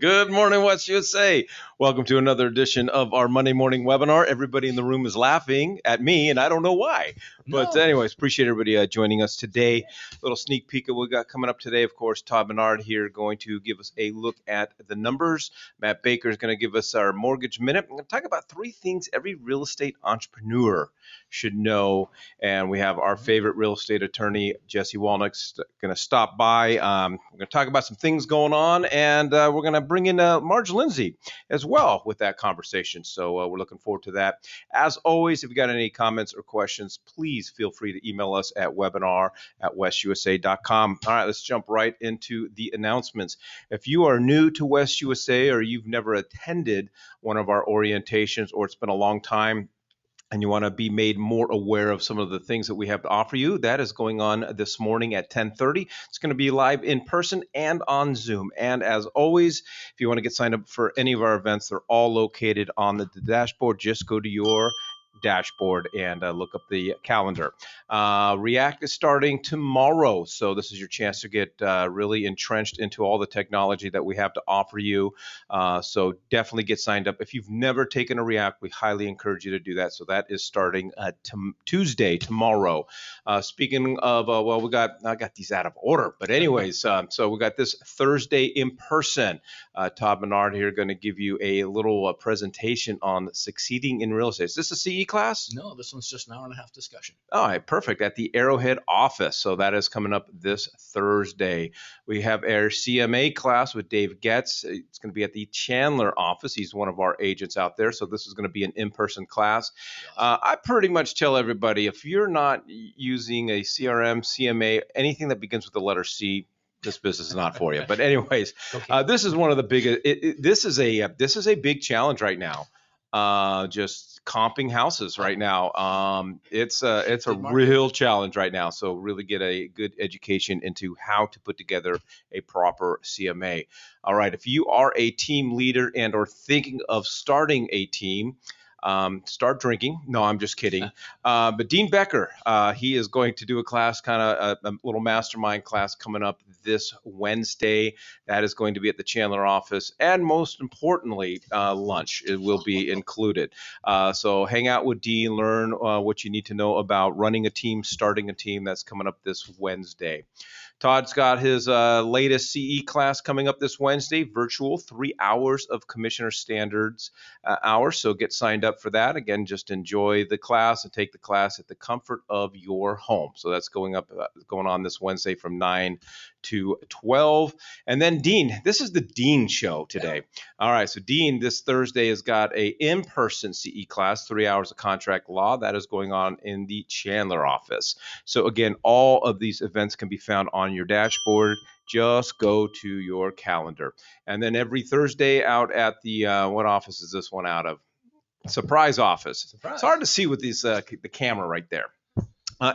Good morning, West USA. Welcome to another edition of our Monday morning webinar. Everybody in the room is laughing at me, and I don't know why. But anyways, appreciate everybody joining us today. Little sneak peek of what we got coming up today. Of course, Todd Bernard here going to give us a look at the numbers. Matt Baker is going to give us our mortgage minute. I'm going to talk about 3 things every real estate entrepreneur should know. And we have our favorite real estate attorney, Jesse Walnick's going to stop by. We're going to talk about some things going on, and we're going to bring in Marge Lindsay as well with that conversation. So we're looking forward to that. As always, if you got any comments or questions, please feel free to email us at webinar@westusa.com. All right, let's jump right into the announcements. If you are new to West USA or you've never attended one of our orientations, or it's been a long time, and you want to be made more aware of some of the things that we have to offer you, that is going on this morning at 10:30. It's going to be live in person and on Zoom. And as always, if you want to get signed up for any of our events, they're all located on the dashboard. Just go to your dashboard and look up the calendar. React is starting tomorrow, so this is your chance to get really entrenched into all the technology that we have to offer you. So definitely get signed up. If you've never taken a React, we highly encourage you to do that. So that is starting Tuesday, tomorrow. Speaking of, well, I got these out of order, but anyways, so we got this Thursday in person. Todd Bernard here going to give you a little presentation on succeeding in real estate. Is this a CE class? No, this one's just an hour and a half discussion. All right, perfect. At the Arrowhead office. So that is coming up this Thursday. We have our CMA class with Dave Getz. It's going to be at the Chandler office. He's one of our agents out there. So this is going to be an in-person class. I pretty much tell everybody, if you're not using a CRM, CMA, anything that begins with the letter C, this business is not for you. But anyways, this is one of the biggest. This is a big challenge right now. Just comping houses right now. It's a real challenge right now. So really get a good education into how to put together a proper CMA. All right. If you are a team leader and or thinking of starting a team, start drinking. No, I'm just kidding. But Dean Becker, he is going to do a class, kind of a little mastermind class coming up this Wednesday. That is going to be at the Chandler office. And most importantly, lunch will be included. So hang out with Dean, learn what you need to know about running a team, starting a team. That's coming up this Wednesday. Todd's got his latest CE class coming up this Wednesday, virtual, 3 hours of Commissioner Standards hours. So get signed up for that. Again, just enjoy the class and take the class at the comfort of your home. So that's going on this Wednesday from 9 to 12. And then Dean, this is the Dean show today. All right, so Dean this Thursday has got a in-person CE class, 3 hours of contract law. That is going on in the Chandler office. So again, all of these events can be found on your dashboard. Just go to your calendar. And then every Thursday out at the, what office is this one out of? Surprise office. Surprise. It's hard to see with these the camera right there.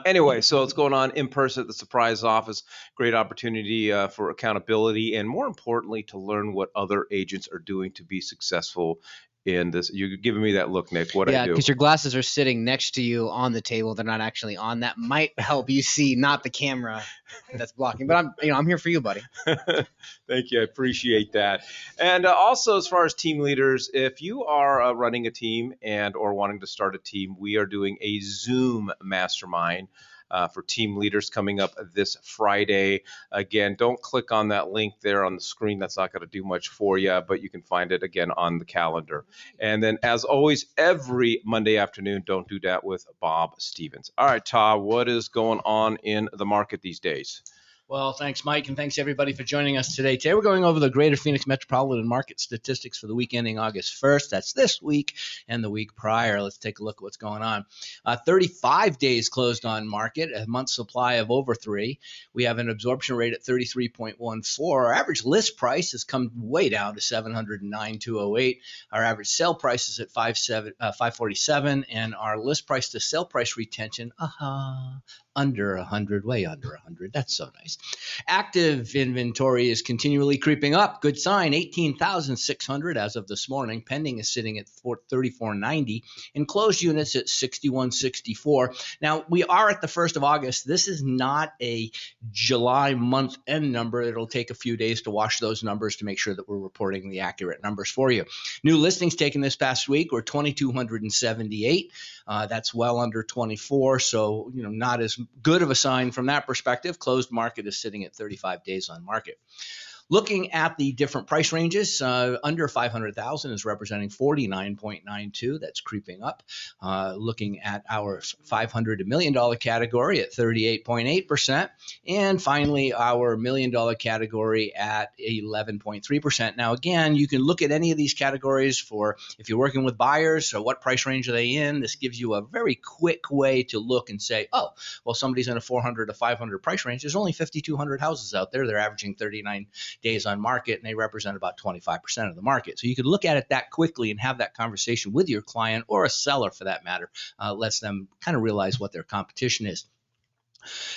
Anyway, so it's going on in person at the Surprise office. Great opportunity for accountability and, more importantly, to learn what other agents are doing to be successful in this. You're giving me that look, Nick. What I do? Yeah, because your glasses are sitting next to you on the table. They're not actually on. That might help you see, not the camera that's blocking. But I'm here for you, buddy. Thank you. I appreciate that. And also, as far as team leaders, if you are running a team and or wanting to start a team, we are doing a Zoom mastermind for team leaders coming up this Friday. Again, don't click on that link there on the screen. That's not going to do much for you, but you can find it again on the calendar. And then, as always, every Monday afternoon, Don't Do That with Bob Stevens. All right, Todd, what is going on in the market these days? Well, thanks, Mike, and thanks, everybody, for joining us today. Today, we're going over the Greater Phoenix Metropolitan Market statistics for the week ending August 1st. That's this week and the week prior. Let's take a look at what's going on. 35 days closed on market, a month supply of over 3. We have an absorption rate at 33.14. Our average list price has come way down to $709,208. Our average sale price is at $547, and our list price to sale price retention, under 100, way under 100. That's so nice. Active inventory is continually creeping up. Good sign. 18,600 as of this morning. Pending is sitting at 3490. Enclosed units at 6164. Now, we are at the 1st of August. This is not a July month end number. It'll take a few days to wash those numbers to make sure that we're reporting the accurate numbers for you. New listings taken this past week were 2,278. That's well under 24, so not as good of a sign from that perspective. Closed market is sitting at 35 days on market. Looking at the different price ranges, under 500,000 is representing 49.92. That's creeping up. Looking at our $500 to $1 million category at 38.8%. And finally, our $1 million category at 11.3%. Now, again, you can look at any of these categories for if you're working with buyers or what price range are they in. This gives you a very quick way to look and say, oh, well, somebody's in a 400 to 500 price range. There's only 5,200 houses out there. They're averaging 39 days on market, and they represent about 25% of the market. So you could look at it that quickly and have that conversation with your client, or a seller for that matter. Lets them kind of realize what their competition is.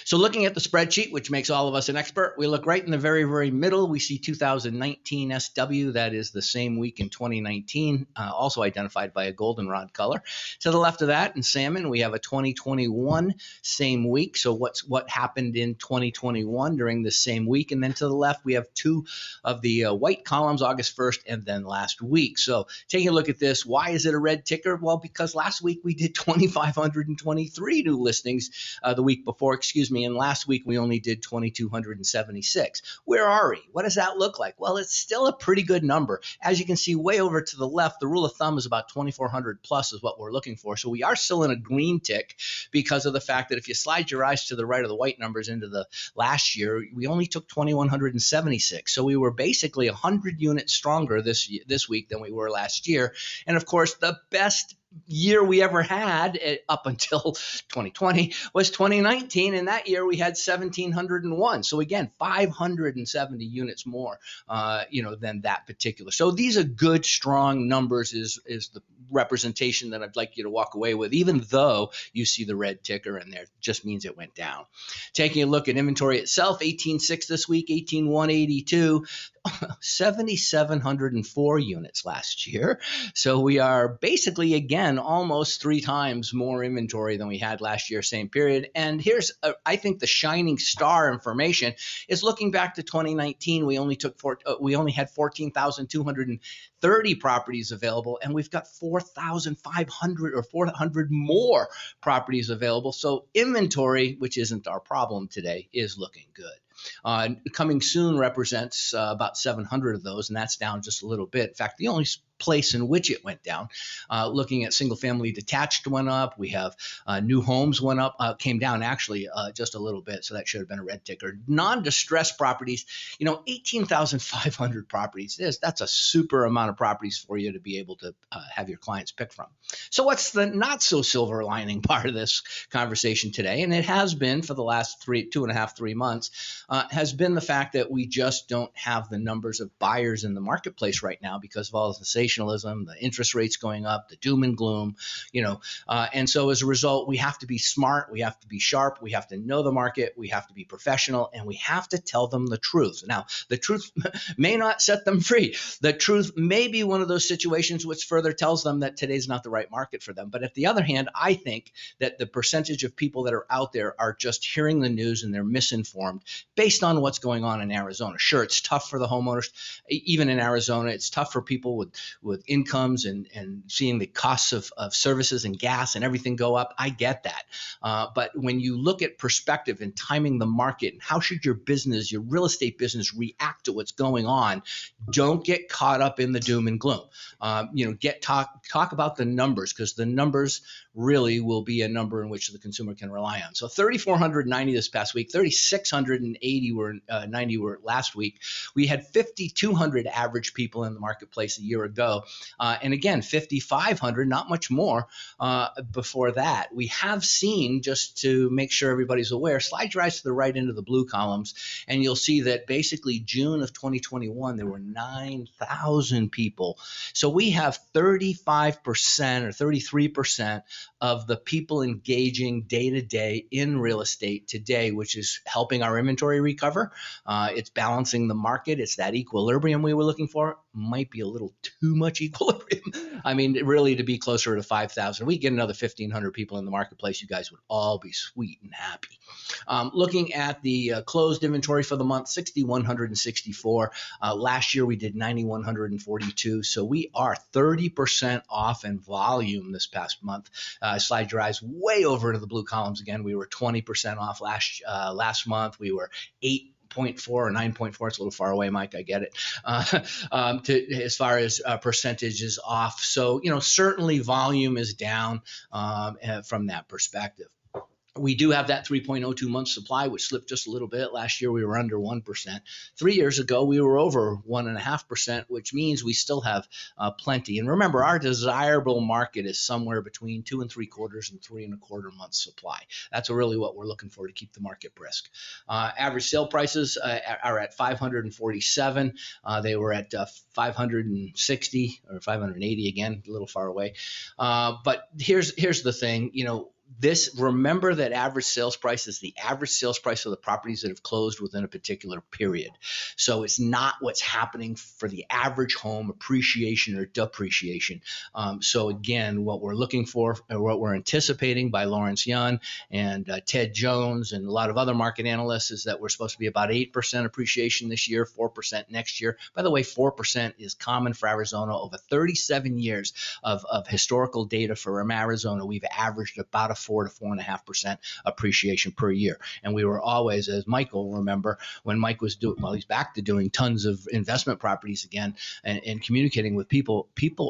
So looking at the spreadsheet, which makes all of us an expert, we look right in the very, very middle. We see 2019 SW. That is the same week in 2019, also identified by a goldenrod color. To the left of that, in salmon, we have a 2021 same week. So what happened in 2021 during the same week? And then to the left, we have two of the white columns, August 1st and then last week. So taking a look at this, why is it a red ticker? Well, because last week we did 2,523 new listings the week before. And last week we only did 2,276. Where are we? What does that look like? Well, it's still a pretty good number. As you can see way over to the left, the rule of thumb is about 2,400 plus is what we're looking for. So we are still in a green tick because of the fact that if you slide your eyes to the right of the white numbers into the last year, we only took 2,176. So we were basically 100 units stronger this week than we were last year. And of course, the best year we ever had up until 2020 was 2019, and that year we had 1,701. So again, 570 units more, than that particular. So these are good, strong numbers. Is the representation that I'd like you to walk away with, even though you see the red ticker in there, just means it went down. Taking a look at inventory itself, 18.6 this week, 18,182. 7,704 units last year. So we are basically, again, almost 3 times more inventory than we had last year, same period. And here's, I think, the shining star information is looking back to 2019. We only had 14,230 properties available, and we've got 4,500 or 400 more properties available. So inventory, which isn't our problem today, is looking good. Coming soon represents about 700 of those, and that's down just a little bit. In fact, the only place in which it went down, looking at single family detached went up. We have new homes went up, came down actually just a little bit. So that should have been a red ticker. Non-distressed properties, 18,500 properties. That's a super amount of properties for you to be able to have your clients pick from. So what's the not so silver lining part of this conversation today? And it has been for the last 2.5-3 months, has been the fact that we just don't have the numbers of buyers in the marketplace right now because of all the sensationalism, the interest rates going up, the doom and gloom, and so as a result, we have to be smart, we have to be sharp, we have to know the market, we have to be professional, and we have to tell them the truth. Now, the truth may not set them free. The truth may be one of those situations which further tells them that today's not the right market for them. But at the other hand, I think that the percentage of people that are out there are just hearing the news and they're misinformed based on what's going on in Arizona. Sure, it's tough for the homeowners. Even in Arizona, it's tough for people with incomes and seeing the costs of services and gas and everything go up. I get that. But when you look at perspective and timing the market and how should your business, your real estate business, react to what's going on, don't get caught up in the doom and gloom. Talk about the numbers, because the numbers really will be a number in which the consumer can rely on. So 3,490 this past week, 3,680 were last week. We had 5,200 average people in the marketplace a year ago. And again, 5,500, not much more before that. We have seen, just to make sure everybody's aware, slide your eyes to the right into the blue columns, and you'll see that basically June of 2021, there were 9,000 people. So we have 35% or 33% of the people engaging day to day in real estate today, which is helping our inventory recover. It's balancing the market. It's that equilibrium we were looking for. Might be a little too much equilibrium. I mean, really, to be closer to 5,000. We get another 1,500 people in the marketplace, you guys would all be sweet and happy. Looking at the closed inventory for the month, 6,164. Last year we did 9,142. So we are 30% off in volume this past month. Slide your eyes way over to the blue columns again. We were 20% off last month. We were 8.4 or 9.4. It's a little far away, Mike. I get it. As far as percentages off. So, certainly volume is down from that perspective. We do have that 3.02 month supply, which slipped just a little bit. Last year, we were under 1%. 3 years ago, we were over 1.5%, which means we still have plenty. And remember, our desirable market is somewhere between 2 3/4 and 3 1/4 months supply. That's really what we're looking for to keep the market brisk. Average sale prices are at 547. They were at 560 or 580 again, a little far away. But here's the thing, remember that average sales price is the average sales price of the properties that have closed within a particular period. So it's not what's happening for the average home appreciation or depreciation. So again, what we're looking for, or what we're anticipating by Lawrence Yun and Ted Jones and a lot of other market analysts, is that we're supposed to be about 8% appreciation this year, 4% next year. By the way, 4% is common for Arizona. Over 37 years of historical data for Arizona, we've averaged about a 4 to 4.5% appreciation per year. And we were always, as Michael remember, when Mike was he's back to doing tons of investment properties again and communicating with people,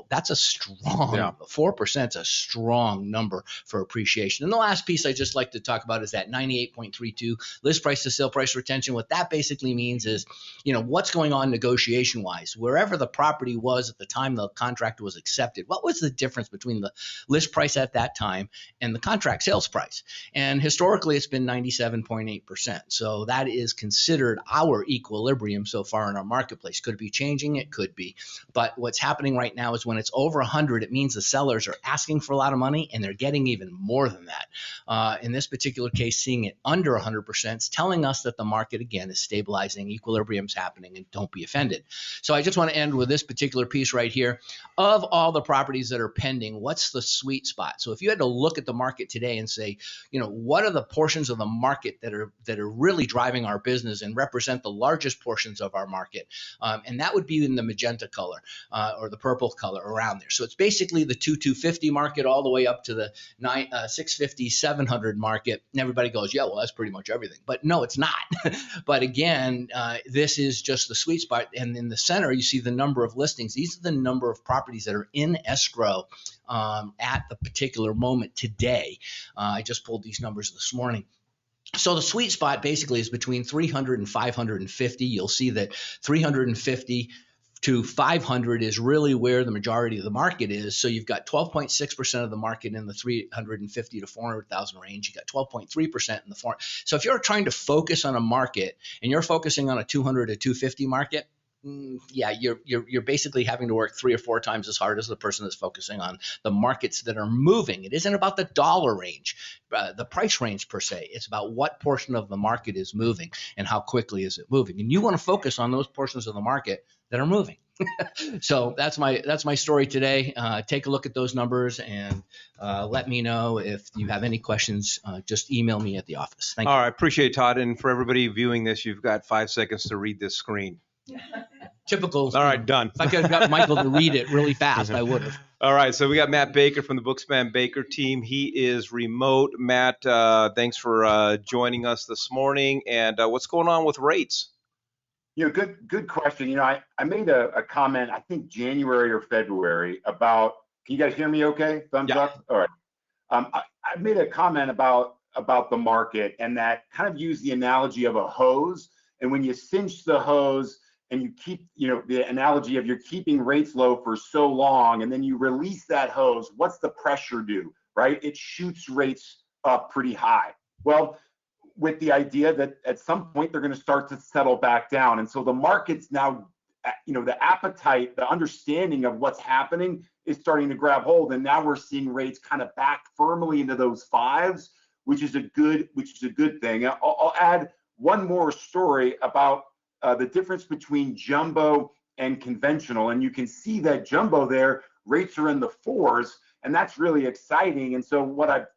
that's a strong, 4% is a strong number for appreciation. And the last piece I just like to talk about is that 98.32 list price to sale price retention. What that basically means is, what's going on negotiation wise, wherever the property was at the time the contract was accepted, what was the difference between the list price at that time and the contract sales price? And historically, it's been 97.8%. So that is considered our equilibrium so far in our marketplace. Could it be changing? It could be. But what's happening right now is when it's over 100, it means the sellers are asking for a lot of money and they're getting even more than that. In this particular case, seeing it under 100% is telling us that the market, again, is stabilizing, equilibrium's happening, and don't be offended. So I just want to end with this particular piece right here. Of all the properties that are pending, what's the sweet spot? So if you had to look at the market today and say, what are the portions of the market that are really driving our business and represent the largest portions of our market, and that would be in the magenta color or the purple color around there. So it's basically the 250 market all the way up to the 650, 700 market. And everybody goes, yeah, well, that's pretty much everything. But no, it's not. But again, this is just the sweet spot. And in the center, you see the number of listings. These are the number of properties that are in escrow at the particular moment today. I just pulled these numbers this morning. So the sweet spot basically is between 300 and 550. You'll see that 350 to 500 is really where the majority of the market is. So you've got 12.6% of the market in the 350 to 400,000 range. You got 12.3% in the 400. So if you're trying to focus on a market and you're focusing on a 200 to 250 market, yeah, you're basically having to work 3 or 4 times as hard as the person that's focusing on the markets that are moving. It isn't about the dollar range, the price range per se. It's about what portion of the market is moving and how quickly is it moving. And you want to focus on those portions of the market that are moving. So that's my story today. Take a look at those numbers and let me know if you have any questions. Just email me at the office. Thank you. All right, appreciate it, Todd. And for everybody viewing this, you've got 5 seconds to read this screen. Typical. All right, done. If I could have got Michael to read it really fast, I would have. All right, so we got Matt Baker from the Bookspan Baker team. He is remote. Matt, thanks for joining us this morning. And what's going on with rates? Good question. I made a comment, I think January or February, about, can you guys hear me okay? Thumbs up? All right. I made a comment about the market, and that kind of used the analogy of a hose. And when you cinch the hose and you keep, the analogy of you're keeping rates low for so long, and then you release that hose, what's the pressure do, right? It shoots rates up pretty high. Well, with the idea that at some point they're going to start to settle back down. And so the market's now the appetite, the understanding of what's happening is starting to grab hold. And now we're seeing rates kind of back firmly into those fives, which is a good thing. I'll add one more story about the difference between jumbo and conventional. And you can see that jumbo there, rates are in the fours, and that's really exciting. And so what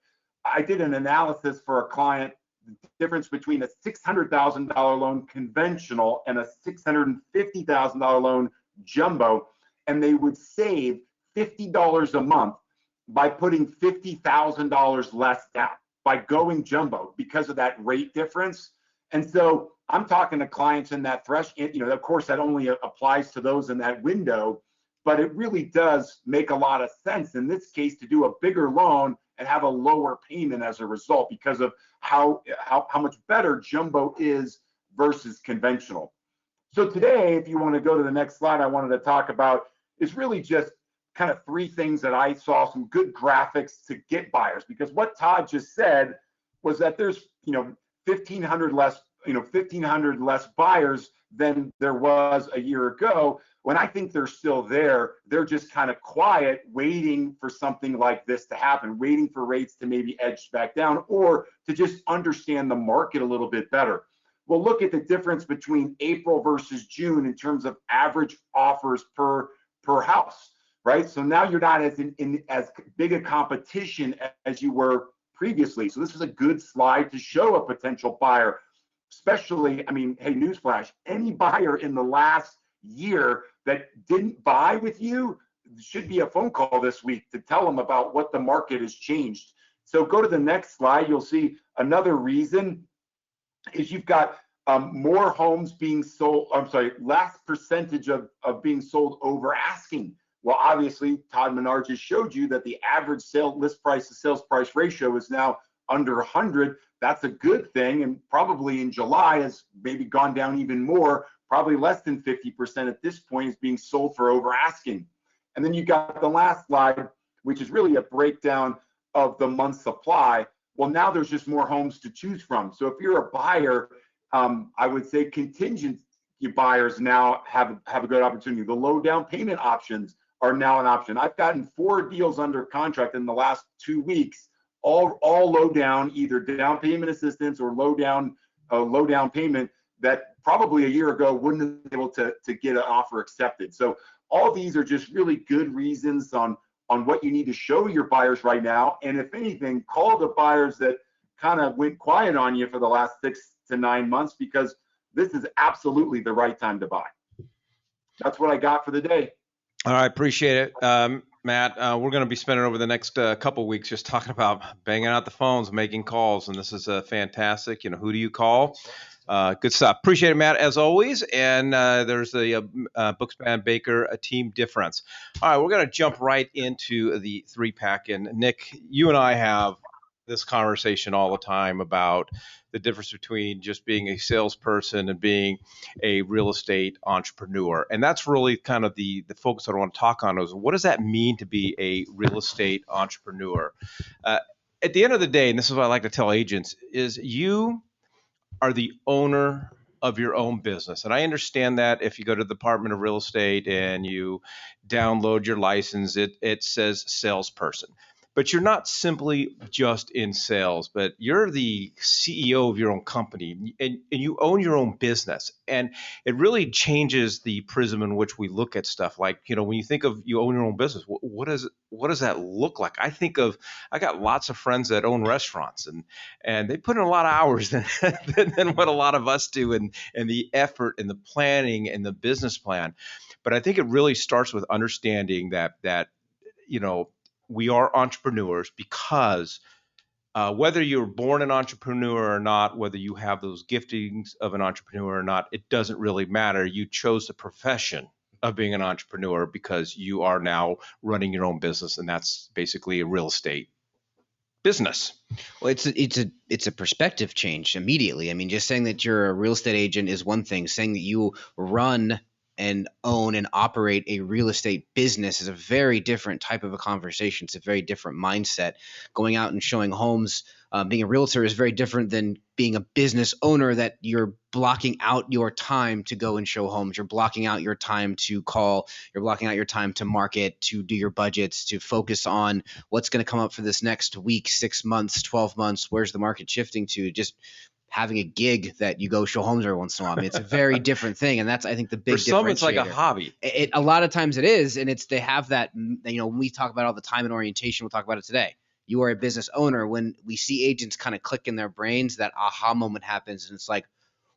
I did an analysis for a client, the difference between a $600,000 loan conventional and a $650,000 loan jumbo, and they would save $50 a month by putting $50,000 less down by going jumbo because of that rate difference. And so I'm talking to clients in that threshold, of course that only applies to those in that window, but it really does make a lot of sense in this case to do a bigger loan and have a lower payment as a result because of how much better jumbo is versus conventional. So today, if you want to go to the next slide, I wanted to talk about is really just kind of three things that I saw, some good graphics to get buyers, because what Todd just said was that there's 1,500 less buyers than there was a year ago. When I think they're still there, they're just kind of quiet, waiting for something like this to happen, waiting for rates to maybe edge back down or to just understand the market a little bit better. We'll look at the difference between April versus June in terms of average offers per house, right? So now you're not in as big a competition as you were previously. So this is a good slide to show a potential buyer, especially, hey, newsflash, any buyer in the last year that didn't buy with you should be a phone call this week to tell them about what the market has changed. So go to the next slide. You'll see another reason is you've got more homes being sold, less percentage of being sold over asking. Well, obviously, Todd Menard just showed you that the average list price to sales price ratio is now under 100. That's a good thing, and probably in July has maybe gone down even more, probably less than 50% at this point is being sold for over asking. And then you got the last slide, which is really a breakdown of the month supply. Well, now there's just more homes to choose from. So if you're a buyer, I would say contingency buyers now have a good opportunity. The low down payment options are now an option. I've gotten 4 deals under contract in the last 2 weeks, all low down, either down payment assistance or low down payment that probably a year ago wouldn't have been able to get an offer accepted. So all these are just really good reasons on what you need to show your buyers right now. And if anything, call the buyers that kind of went quiet on you for the last 6 to 9 months, because this is absolutely the right time to buy. That's what I got for the day. All right, appreciate it. Matt, we're going to be spending over the next couple of weeks just talking about banging out the phones, making calls, and this is fantastic. Who do you call? Good stuff. Appreciate it, Matt, as always. And there's the Bookspan Baker a team difference. All right, we're going to jump right into the 3-pack. And Nick, you and I have this conversation all the time about the difference between just being a salesperson and being a real estate entrepreneur. And that's really kind of the focus I want to talk on is what does that mean to be a real estate entrepreneur? At the end of the day, and this is what I like to tell agents, is you are the owner of your own business. And I understand that if you go to the Department of Real Estate and you download your license, it says salesperson. But you're not simply just in sales, but you're the CEO of your own company and you own your own business. And it really changes the prism in which we look at stuff. Like, when you think of you own your own business, what does that look like? I got lots of friends that own restaurants and they put in a lot of hours than what a lot of us do and the effort and the planning and the business plan. But I think it really starts with understanding that we are entrepreneurs because whether you're born an entrepreneur or not, whether you have those giftings of an entrepreneur or not, it doesn't really matter. You chose the profession of being an entrepreneur because you are now running your own business, and that's basically a real estate business. Well, it's a perspective change immediately. Just saying that you're a real estate agent is one thing. Saying that you run and own and operate a real estate business is a very different type of a conversation. It's a very different mindset. Going out and showing homes, being a realtor is very different than being a business owner, that you're blocking out your time to go and show homes. You're blocking out your time to call. You're blocking out your time to market, to do your budgets, to focus on what's going to come up for this next week, 6 months, 12 months. Where's the market shifting to? Just having a gig that you go show homes every once in a while. I mean, it's a very different thing. And that's, I think, the big For some, it's like a differentiator. hobby. A lot of times it is. And they have that, when we talk about all the time and orientation, we'll talk about it today. You are a business owner. When we see agents kind of click in their brains, that aha moment happens, and it's like,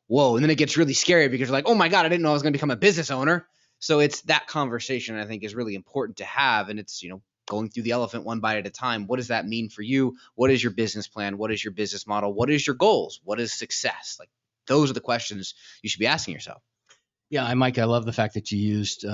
whoa. And then it gets really scary because you're like, oh my God, I didn't know I was going to become a business owner. So it's that conversation, I think, is really important to have. And it's, going through the elephant one bite at a time. What does that mean for you? What is your business plan? What is your business model? What is your goals? What is success? Like, those are the questions you should be asking yourself. Yeah, and Mike, I love the fact that you used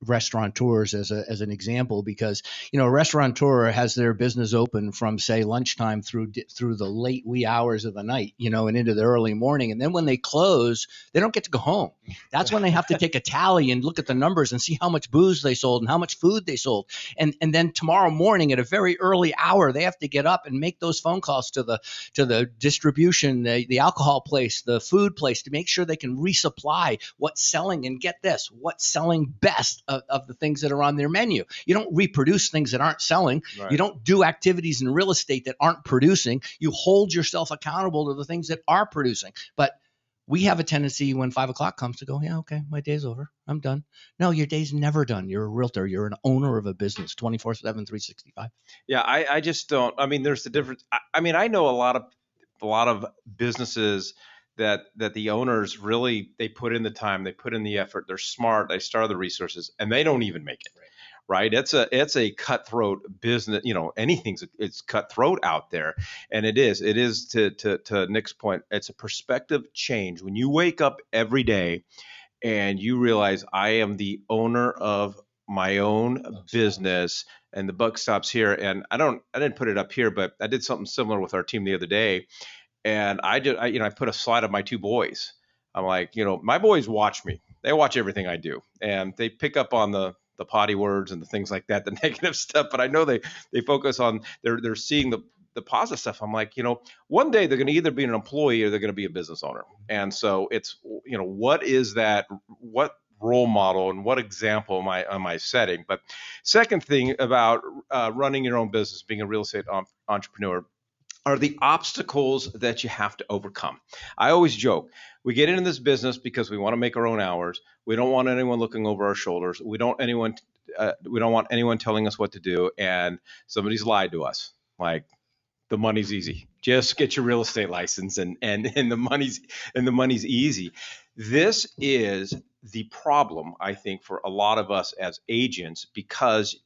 restaurateurs as an example, because a restaurateur has their business open from, say, lunchtime through the late wee hours of the night, and into the early morning, and then when they close, they don't get to go home. That's when they have to take a tally and look at the numbers and see how much booze they sold and how much food they sold, and then tomorrow morning at a very early hour, they have to get up and make those phone calls to the distribution, the alcohol place, the food place, to make sure they can resupply what's selling, and get this, what's selling best of the things that are on their menu. You don't reproduce things that aren't selling. Right. You don't do activities in real estate that aren't producing. You hold yourself accountable to the things that are producing. But we have a tendency when 5 o'clock comes to go, yeah, okay, my day's over. I'm done. No, your day's never done. You're a realtor. You're an owner of a business, 24/7, 365. Yeah, I just don't. I mean, there's the difference. I know a lot of businesses that the owners really, they put in the time, they put in the effort, they're smart, they start the resources, and they don't even make it. Right? It's a cutthroat business. It's cutthroat out there, and it is to Nick's point. It's a perspective change when you wake up every day and you realize, I am the owner of my own business, and the buck stops here. And I didn't put it up here, but I did something similar with our team the other day. And I put a slide of my two boys. I'm like, my boys watch me. They watch everything I do, and they pick up on the potty words and the things like that, the negative stuff. But I know they focus on, they're seeing the positive stuff. I'm like, one day they're going to either be an employee or they're going to be a business owner. And so it's, what is that? What role model and what example am I setting? But second thing about running your own business, being a real estate entrepreneur, are the obstacles that you have to overcome. I always joke, we get into this business because we want to make our own hours. We don't want anyone looking over our shoulders. We don't want anyone telling us what to do. And somebody's lied to us. Like, the money's easy. Just get your real estate license and the money's easy. This is the problem, I think, for a lot of us as agents, because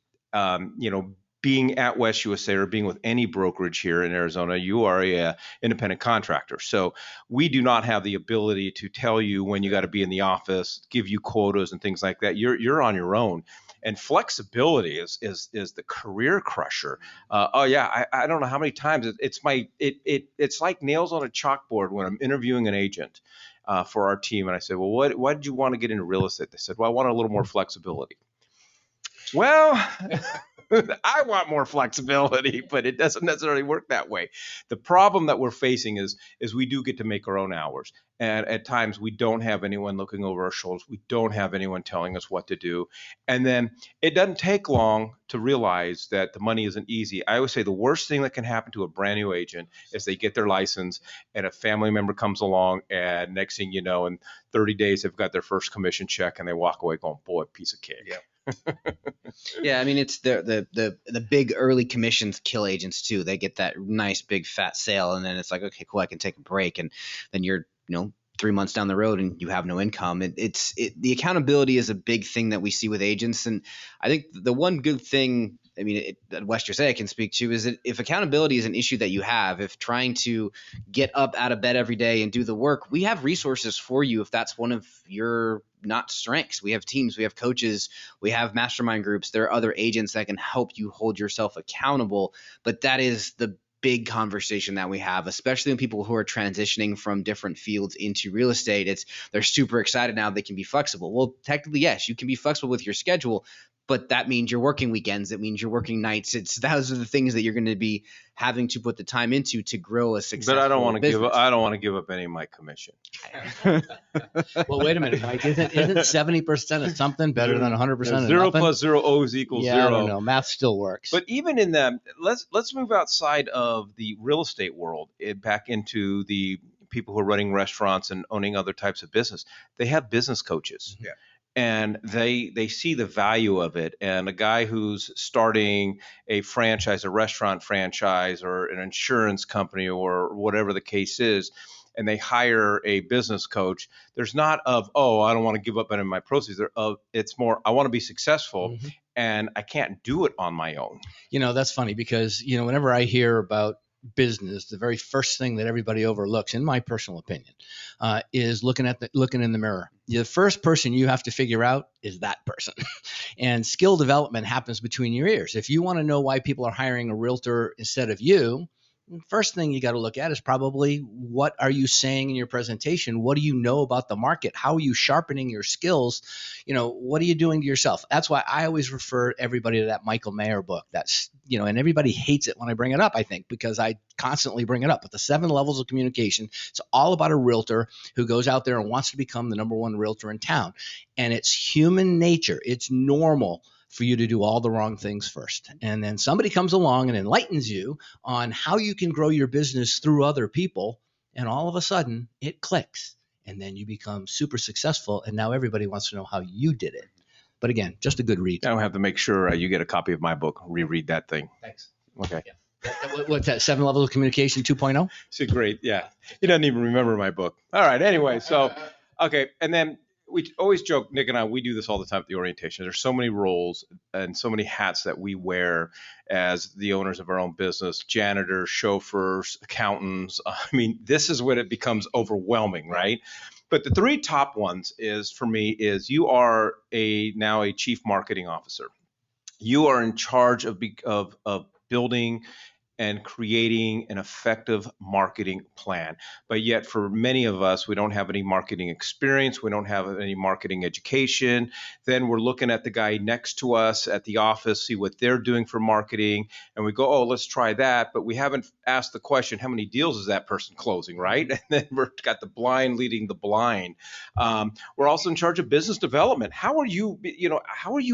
being at West USA or being with any brokerage here in Arizona, you are a independent contractor. So we do not have the ability to tell you when you got to be in the office, give you quotas and things like that. You're on your own. And flexibility is the career crusher. I don't know how many times it's like nails on a chalkboard when I'm interviewing an agent for our team. And I said, well, why did you want to get into real estate? They said, well, I want a little more flexibility. Well, I want more flexibility, but it doesn't necessarily work that way. The problem that we're facing is we do get to make our own hours. And at times we don't have anyone looking over our shoulders. We don't have anyone telling us what to do. And then it doesn't take long to realize that the money isn't easy. I always say the worst thing that can happen to a brand new agent is they get their license and a family member comes along, and next thing you know, in 30 days, they've got their first commission check and they walk away going, boy, piece of cake. Yeah. Yeah, I mean, it's the big early commissions kill agents too. They get that nice big fat sale, and then it's like, okay, cool, I can take a break, and then you're 3 months down the road and you have no income. The accountability is a big thing that we see with agents, and I think the one good thing, I mean, that West USA I can speak to, is that if accountability is an issue that you have, if trying to get up out of bed every day and do the work, we have resources for you if that's one of your not strengths. We have teams, we have coaches, we have mastermind groups. There are other agents that can help you hold yourself accountable, but that is the big conversation that we have, especially when people who are transitioning from different fields into real estate. They're super excited now they can be flexible. Well, technically, yes, you can be flexible with your schedule, but that means you're working weekends. It means you're working nights. Those are the things that you're going to be having to put the time into to grow a successful But I don't want to business. I don't want to give up any of my commission. Well, wait a minute, Mike. Isn't 70% of something better than 100% of Zero nothing? plus zero always equals Yeah, zero. I don't know. Math still works. But even in that, let's move outside of the real estate world, back into the people who are running restaurants and owning other types of business. They have business coaches. Yeah. And they see the value of it. And a guy who's starting a franchise, a restaurant franchise, or an insurance company, or whatever the case is, and they hire a business coach, there's not of, oh, I don't want to give up any of my proceeds. It's more, I want to be successful, and I can't do it on my own. You know, that's funny because, you know, whenever I hear about business, the very first thing that everybody overlooks, in my personal opinion, is looking in the mirror. The first person you have to figure out is that person. And skill development happens between your ears. If you want to know why people are hiring a realtor instead of you, first thing you got to look at is probably, what are you saying in your presentation? What do you know about the market? How are you sharpening your skills? You know, what are you doing to yourself? That's why I always refer everybody to that Michael Mayer book. That's, you know, and everybody hates it when I bring it up, I think, because I constantly bring it up. But the 7 levels of communication, it's all about a realtor who goes out there and wants to become the #1 realtor in town. And it's human nature. It's normal for you to do all the wrong things first. And then somebody comes along and enlightens you on how you can grow your business through other people. And all of a sudden it clicks. And then you become super successful. And now everybody wants to know how you did it. But again, just a good read. I have to make sure you get a copy of my book, reread that thing. Thanks. Okay. Yeah. What's that? 7 levels of communication 2.0? It's great. Yeah. He doesn't even remember my book. All right. Anyway, so, okay. And then we always joke, Nick and I, we do this all the time at the orientation. There's so many roles and so many hats that we wear as the owners of our own business: janitors, chauffeurs, accountants. I mean, this is when it becomes overwhelming, right? But the 3 top ones for me is you are now a chief marketing officer. You are in charge of building and creating an effective marketing plan. But yet for many of us, we don't have any marketing experience. We don't have any marketing education. Then we're looking at the guy next to us at the office, see what they're doing for marketing. And we go, oh, let's try that. But we haven't asked the question, how many deals is that person closing, right? And then we've got the blind leading the blind. We're also in charge of business development. How are you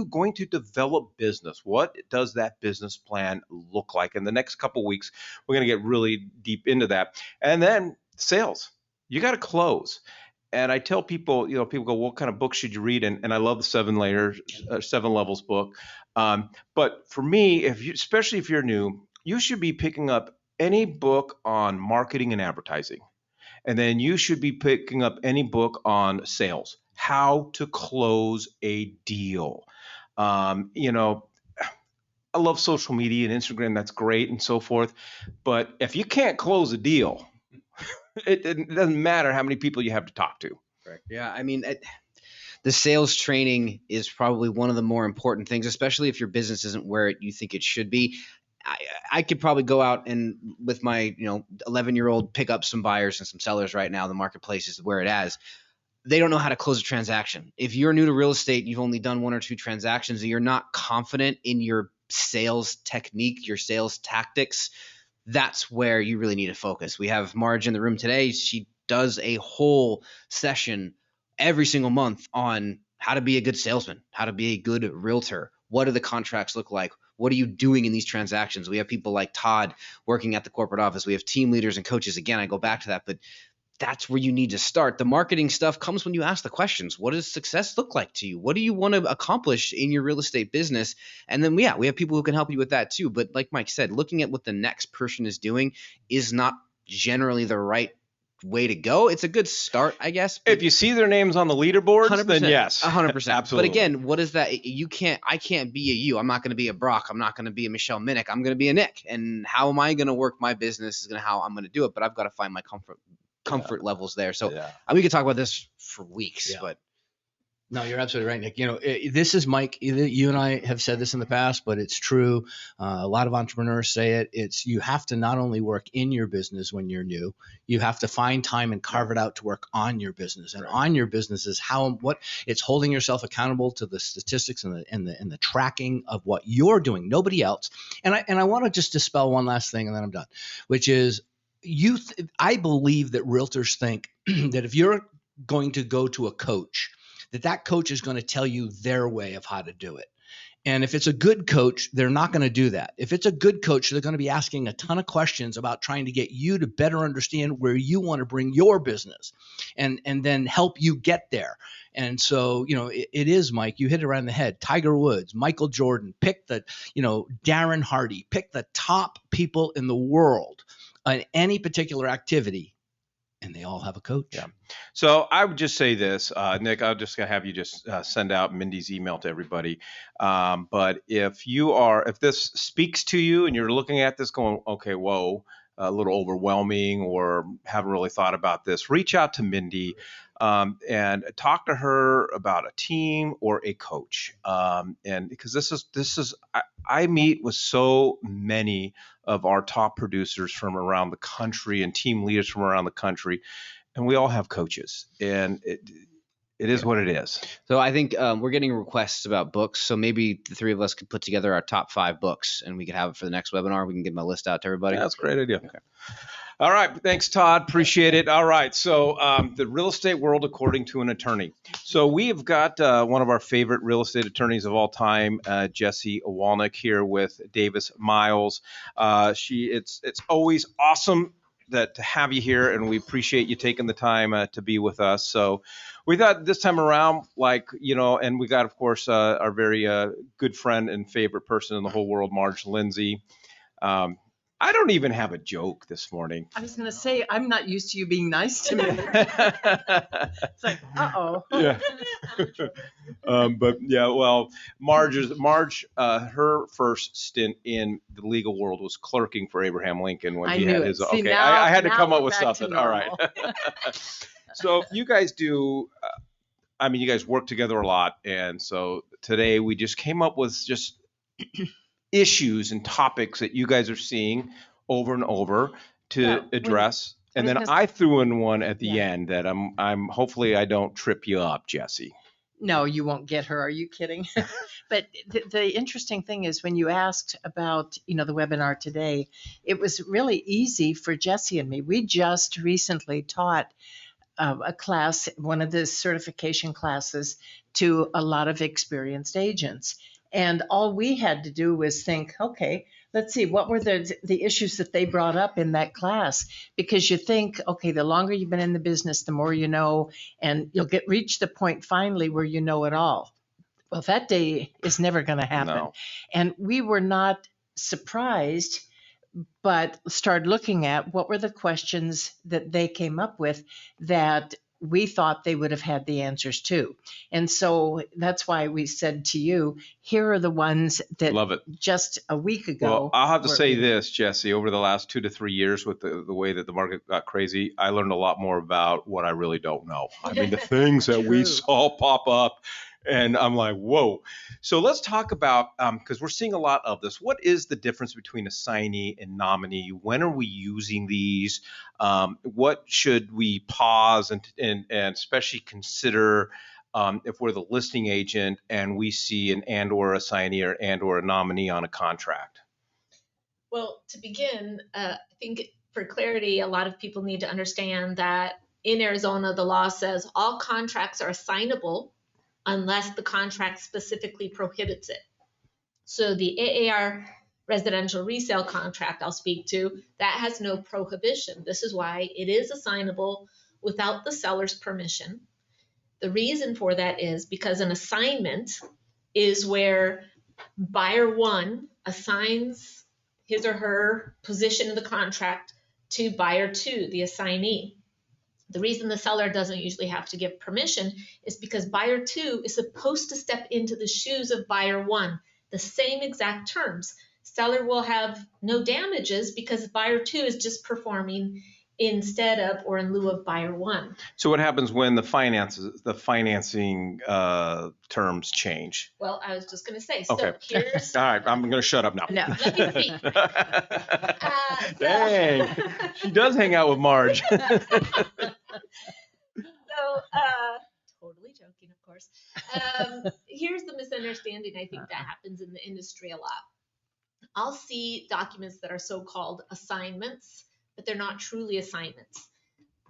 going to develop business? What does that business plan look like? In the next couple weeks, we're going to get really deep into that. And then sales, you got to close. And I tell people, people go, what kind of book should you read? And I love the 7 levels book. But for me, especially if you're new, you should be picking up any book on marketing and advertising. And then you should be picking up any book on sales, how to close a deal. I love social media and Instagram. That's great and so forth. But if you can't close a deal, it doesn't matter how many people you have to talk to. Correct. Yeah. I mean, the sales training is probably one of the more important things, especially if your business isn't where you think it should be. I could probably go out and with my 11-year-old pick up some buyers and some sellers right now. The marketplace is where it is. They don't know how to close a transaction. If you're new to real estate, you've only done 1 or 2 transactions, and you're not confident in your sales technique, your sales tactics, that's where you really need to focus. We have Marge in the room today. She does a whole session every single month on how to be a good salesman, how to be a good realtor. What do the contracts look like? What are you doing in these transactions? We have people like Todd working at the corporate office. We have team leaders and coaches. Again, I go back to that, but that's where you need to start. The marketing stuff comes when you ask the questions. What does success look like to you? What do you want to accomplish in your real estate business? And then, we have people who can help you with that too. But like Mike said, looking at what the next person is doing is not generally the right way to go. It's a good start, I guess. If you see their names on the leaderboards, then yes. 100%. Absolutely. But again, what is that? I can't be a you. I'm not going to be a Brock. I'm not going to be a Michelle Minnick. I'm going to be a Nick. And how am I going to work my business is how I'm going to do it. But I've got to find my comfort levels there. So we could talk about this for weeks, but No, you're absolutely right, Nick. This is Mike. You and I have said this in the past, but it's true. A lot of entrepreneurs say it. It's you have to not only work in your business when you're new, you have to find time and carve it out to work on your business. And on your business is what it's holding yourself accountable to the statistics and the tracking of what you're doing, nobody else. And I want to just dispel one last thing, and then I'm done, which is I believe that realtors think that if you're going to go to a coach, that coach is going to tell you their way of how to do it. And if it's a good coach, they're not going to do that. If it's a good coach, they're going to be asking a ton of questions about trying to get you to better understand where you want to bring your business and then help you get there. And so, it is, Mike, you hit it around the head. Tiger Woods, Michael Jordan, pick Darren Hardy, pick the top people in the world on any particular activity, and they all have a coach. Yeah. So I would just say this, Nick, I'm just going to have you just send out Mindy's email to everybody. But if this speaks to you and you're looking at this going, okay, whoa, a little overwhelming or haven't really thought about this, reach out to Mindy and talk to her about a team or a coach. And because I meet with so many of our top producers from around the country and team leaders from around the country, and we all have coaches, and it is what it is. So I think we're getting requests about books. So maybe the three of us could put together our top 5 books, and we could have it for the next webinar. We can give them a list out to everybody. Yeah, that's a great idea. Okay. All right. Thanks, Todd. Appreciate it. All right. So the real estate world according to an attorney. So we have got one of our favorite real estate attorneys of all time, Jessie Walnick, here with Davis Miles. It's always awesome to have you here, and we appreciate you taking the time to be with us. So we thought this time around, and we got, of course, our very good friend and favorite person in the whole world, Marge Lindsay. I don't even have a joke this morning. I was going to say, I'm not used to you being nice to me. It's like, uh-oh. Yeah. But yeah, well, Marge, her first stint in the legal world was clerking for Abraham Lincoln when he had his. See, okay, now, I had to come up with back to something. All right. So you guys do. You guys work together a lot, and so today we just came up with just issues and topics that you guys are seeing over and over to address. And then I threw in one at the end that I'm hopefully I don't trip you up, Jessie. No, you won't get her. Are you kidding? But the interesting thing is when you asked about, the webinar today, it was really easy for Jessie and me. We just recently taught a class, one of the certification classes, to a lot of experienced agents. And all we had to do was think, okay, let's see, what were the issues that they brought up in that class? Because you think, okay, the longer you've been in the business, the more you know, and you'll reach the point finally where you know it all. Well, that day is never going to happen. No. And we were not surprised, but started looking at what were the questions that they came up with that we thought they would have had the answers to. And so that's why we said to you, here are the ones that Love it. Just a week ago. Well, I'll have to say this, Jessie, over the last 2 to 3 years with the way that the market got crazy, I learned a lot more about what I really don't know. The things that we saw pop up, and I'm like, whoa. So let's talk about, because we're seeing a lot of this. What is the difference between assignee and nominee? When are we using these? What should we pause and especially consider if we're the listing agent and we see an and/or assignee or and/or a nominee on a contract? Well, to begin, I think for clarity, a lot of people need to understand that in Arizona, the law says all contracts are assignable unless the contract specifically prohibits it. So the AAR residential resale contract I'll speak to, that has no prohibition. This is why it is assignable without the seller's permission. The reason for that is because an assignment is where buyer one assigns his or her position in the contract to buyer two, the assignee. The reason the seller doesn't usually have to give permission is because buyer two is supposed to step into the shoes of buyer one, the same exact terms. Seller will have no damages because buyer two is just performing instead of or in lieu of buyer one. So what happens when the financing terms change? Well, I was just going to say, so Okay. here's. All right, I'm going to shut up now. No. Let me speak. Dang, she does hang out with Marge. Totally joking, of course. Here's the misunderstanding I think that happens in the industry a lot. I'll see documents that are so-called assignments, but they're not truly assignments.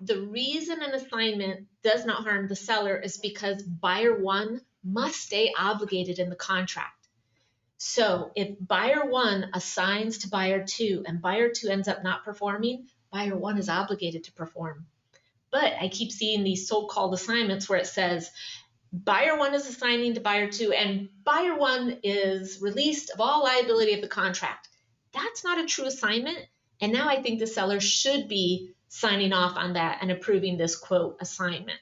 The reason an assignment does not harm the seller is because buyer one must stay obligated in the contract. So if buyer one assigns to buyer two and buyer two ends up not performing, buyer one is obligated to perform. But I keep seeing these so-called assignments where it says buyer one is assigning to buyer two and buyer one is released of all liability of the contract. That's not a true assignment. And now I think the seller should be signing off on that and approving this quote assignment.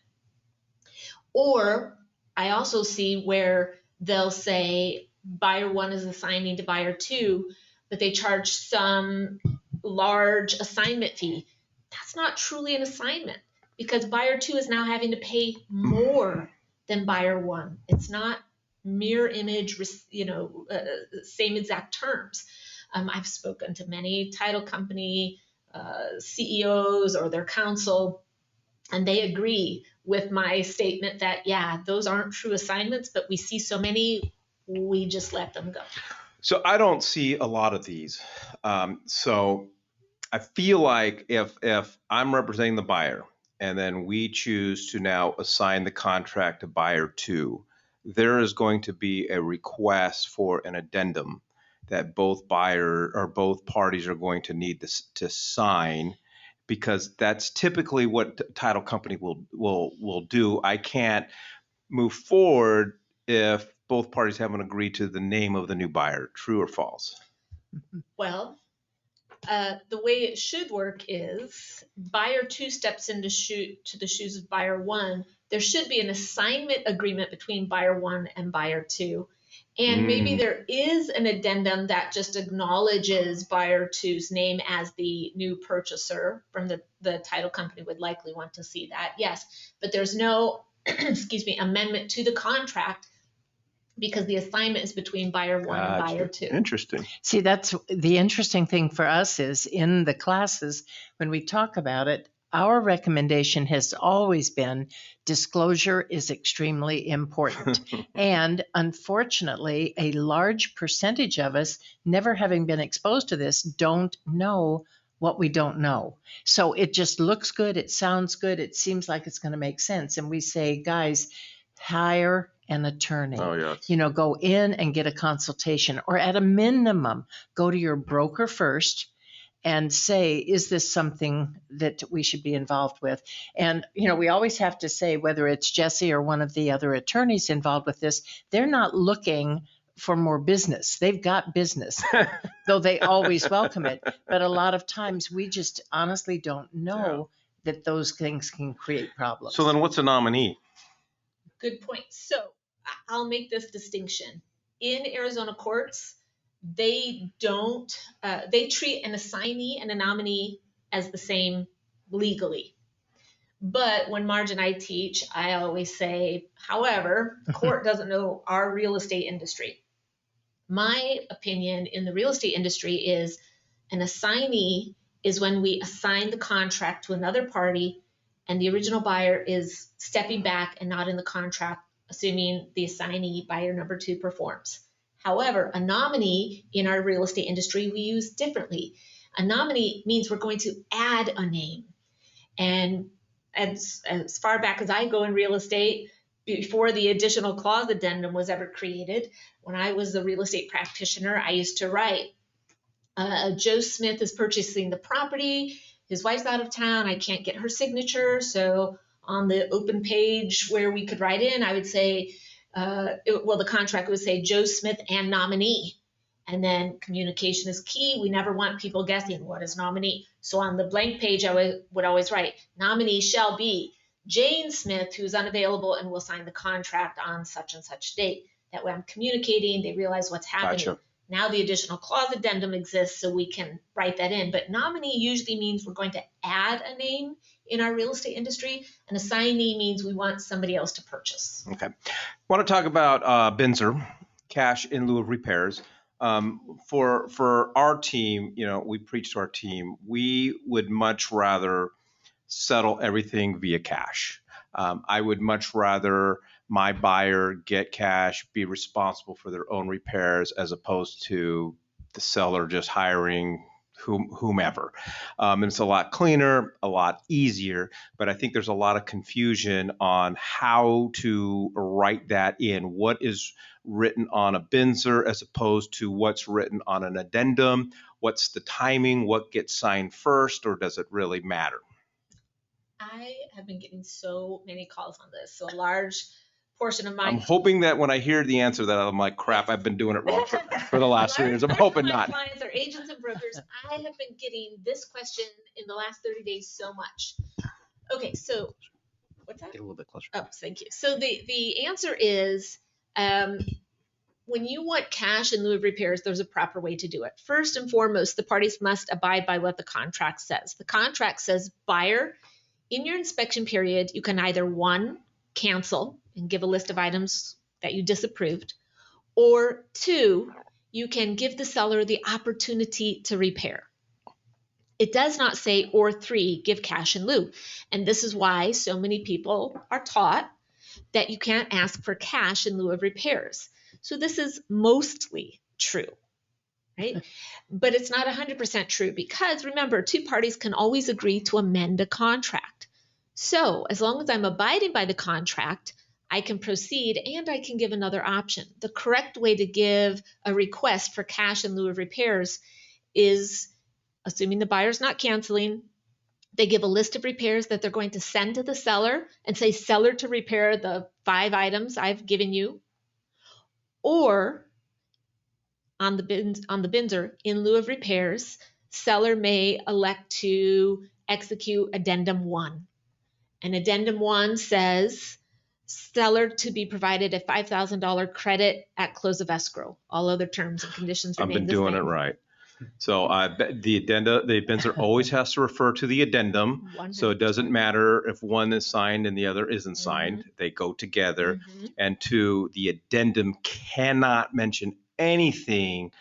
Or I also see where they'll say buyer one is assigning to buyer two, but they charge some large assignment fee. That's not truly an assignment because buyer two is now having to pay more than buyer one. It's not mirror image, same exact terms. I've spoken to many title company CEOs or their counsel, and they agree with my statement that, yeah, those aren't true assignments, but we see so many, we just let them go. So I don't see a lot of these. So I feel like if I'm representing the buyer and then we choose to now assign the contract to buyer two, there is going to be a request for an addendum that both parties are going to need to sign, because that's typically what title company will do. I can't move forward if both parties haven't agreed to the name of the new buyer. True or false? Well, the way it should work is buyer two steps into the shoes of buyer one. There should be an assignment agreement between buyer one and buyer two. And maybe there is an addendum that just acknowledges buyer two's name as the new purchaser from the title company would likely want to see that. Yes, but there's no, amendment to the contract because the assignment is between buyer one and buyer two. Interesting. See, that's the interesting thing for us is in the classes, when we talk about it, our recommendation has always been disclosure is extremely important. And unfortunately, a large percentage of us, never having been exposed to this, don't know what we don't know. So it just looks good. It sounds good. It seems like it's going to make sense. And we say, guys, hire an attorney. Oh, yes. Go in and get a consultation, or at a minimum, go to your broker first and say, is this something that we should be involved with? And, we always have to say, whether it's Jesse or one of the other attorneys involved with this, they're not looking for more business. They've got business, though they always welcome it. But a lot of times we just honestly don't know that those things can create problems. So then what's a nominee? Good point. So I'll make this distinction. In Arizona courts, they treat an assignee and a nominee as the same legally. But when Marge and I teach, I always say, however, the court doesn't know our real estate industry. My opinion in the real estate industry is an assignee is when we assign the contract to another party and the original buyer is stepping back and not in the contract, assuming the assignee, buyer number two, performs. However, a nominee in our real estate industry, we use differently. A nominee means we're going to add a name. And as far back as I go in real estate, before the additional clause addendum was ever created, when I was a real estate practitioner, I used to write, Joe Smith is purchasing the property. His wife's out of town. I can't get her signature. So on the open page where we could write in, I would say, the contract would say Joe Smith and nominee. And then communication is key. We never want people guessing what is nominee. So on the blank page, I would always write, nominee shall be Jane Smith, who's unavailable and will sign the contract on such and such date. That way I'm communicating. They realize what's happening. Gotcha. Now the additional clause addendum exists, so we can write that in. But nominee usually means we're going to add a name in our real estate industry. An assignee means we want somebody else to purchase. Okay. I want to talk about BINSR, cash in lieu of repairs. For our team, we preach to our team, we would much rather settle everything via cash. I would much rather my buyer get cash, be responsible for their own repairs, as opposed to the seller just hiring whomever. And it's a lot cleaner, a lot easier, but I think there's a lot of confusion on how to write that in. What is written on a BINSR as opposed to what's written on an addendum? What's the timing? What gets signed first, or does it really matter? I have been getting so many calls on this. So a large portion of my I'm hoping that when I hear the answer that I'm like, crap, I've been doing it wrong for the last 3 years. I'm hoping not. My clients are agents and brokers. I have been getting this question in the last 30 days so much. Okay, so what's that? Get a little bit closer. Oh, thank you. So the answer is, when you want cash in lieu of repairs, there's a proper way to do it. First and foremost, the parties must abide by what the contract says. The contract says, buyer, in your inspection period, you can either 1, cancel and give a list of items that you disapproved, or 2, you can give the seller the opportunity to repair. It does not say, or 3, give cash in lieu. And this is why so many people are taught that you can't ask for cash in lieu of repairs. So this is mostly true, right? But it's not 100% true, because remember, 2 parties can always agree to amend a contract. So as long as I'm abiding by the contract, I can proceed and I can give another option. The correct way to give a request for cash in lieu of repairs is, assuming the buyer's not canceling, they give a list of repairs that they're going to send to the seller and say, seller, to repair the 5 items I've given you. Or on the BINSR, in lieu of repairs, seller may elect to execute addendum 1. And addendum 1 says, seller to be provided a $5,000 credit at close of escrow. All other terms and conditions remain the same. I've been doing it right. So the BINSR always has to refer to the addendum. 100%. So it doesn't matter if one is signed and the other isn't signed. They go together. And 2, the addendum cannot mention anything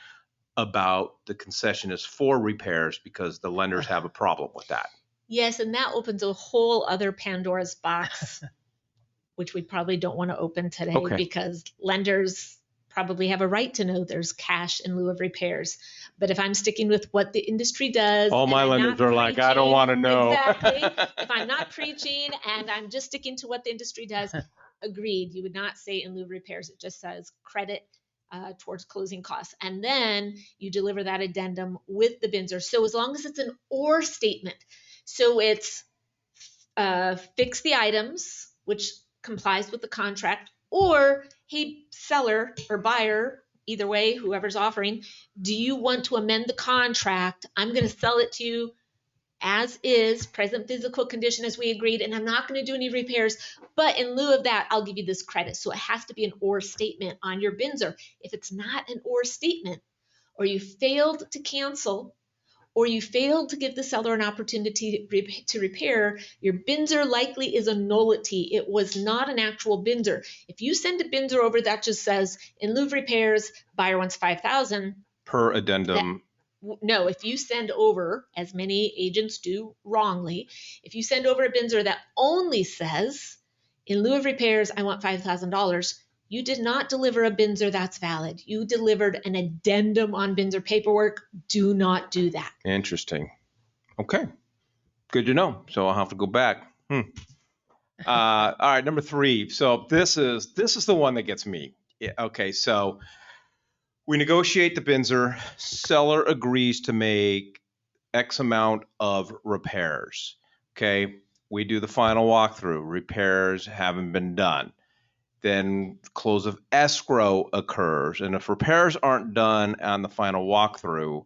about the concession is for repairs, because the lenders have a problem with that. Yes, and that opens a whole other Pandora's box, which we probably don't want to open today, because lenders probably have a right to know there's cash in lieu of repairs. But if I'm sticking with what the industry does, all my lenders are like, I don't want to know. Exactly. If I'm not preaching and I'm just sticking to what the industry does, agreed. You would not say in lieu of repairs. It just says credit towards closing costs. And then you deliver that addendum with the BINSR. So as long as it's an or statement, so it's fix the items, which complies with the contract, or, hey, seller or buyer, either way, whoever's offering, do you want to amend the contract? I'm going to sell it to you as is, present physical condition as we agreed, and I'm not going to do any repairs, but in lieu of that, I'll give you this credit. So it has to be an or statement on your BINSR. If it's not an or statement, or you failed to cancel, or you failed to give the seller an opportunity to repair, your BINSR likely is a nullity. It was not an actual BINSR. If you send a BINSR over that just says, in lieu of repairs, buyer wants $5,000 per addendum. No, if you send over, as many agents do wrongly, if you send over a BINSR that only says, in lieu of repairs, I want $5,000, you did not deliver a BINSR that's valid. You delivered an addendum on BINSR paperwork. Do not do that. Interesting. Okay. Good to know. So I'll have to go back. All right, number 3. So this is the one that gets me. Yeah, okay, so we negotiate the BINSR. Seller agrees to make X amount of repairs. Okay, we do the final walkthrough. Repairs haven't been done. Then close of escrow occurs. And if repairs aren't done on the final walkthrough,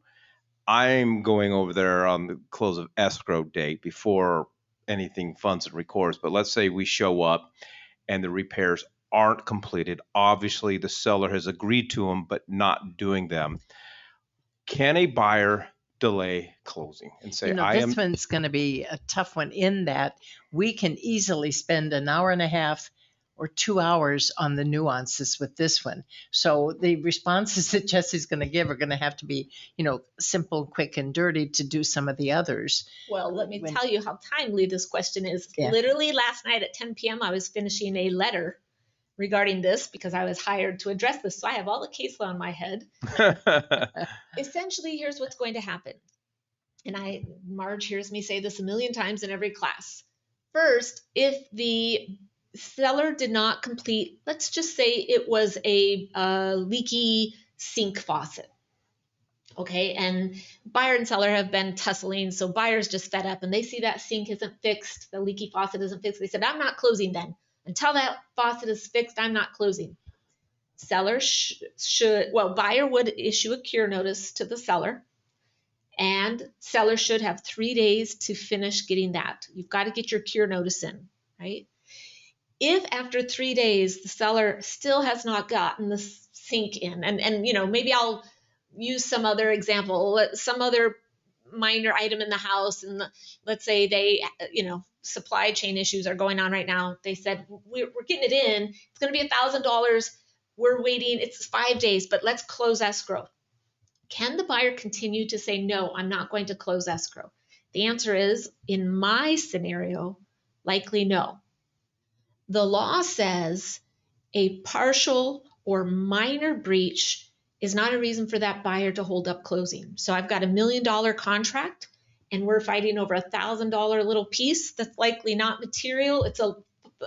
I'm going over there on the close of escrow date before anything funds and records. But let's say we show up and the repairs aren't completed. Obviously, the seller has agreed to them, but not doing them. Can a buyer delay closing and say, This one's going to be a tough one in that we can easily spend an hour and a half or 2 hours on the nuances with this one. So the responses that Jesse's going to give are going to have to be, simple, quick, and dirty to do some of the others. Well, let me tell you how timely this question is. Yeah. Literally last night at 10 p.m., I was finishing a letter regarding this because I was hired to address this. So I have all the case law in my head. Essentially, here's what's going to happen. And Marge hears me say this a million times in every class. First, if the seller did not complete, let's just say it was a leaky sink faucet. Okay, and buyer and seller have been tussling, so buyer's just fed up and they see that sink isn't fixed, the leaky faucet isn't fixed. They said, I'm not closing then. Until that faucet is fixed, I'm not closing. Seller buyer would issue a cure notice to the seller, and seller should have 3 days to finish getting that. You've got to get your cure notice in, right? If after 3 days the seller still has not gotten the sink in, and maybe I'll use some other example, some other minor item in the house, and let's say they, supply chain issues are going on right now. They said, we're getting it in. It's going to be $1,000. We're waiting. It's 5 days, but let's close escrow. Can the buyer continue to say, no, I'm not going to close escrow? The answer is, in my scenario, likely no. The law says a partial or minor breach is not a reason for that buyer to hold up closing. So I've got $1 million contract and we're fighting over $1,000 little piece that's likely not material. It's a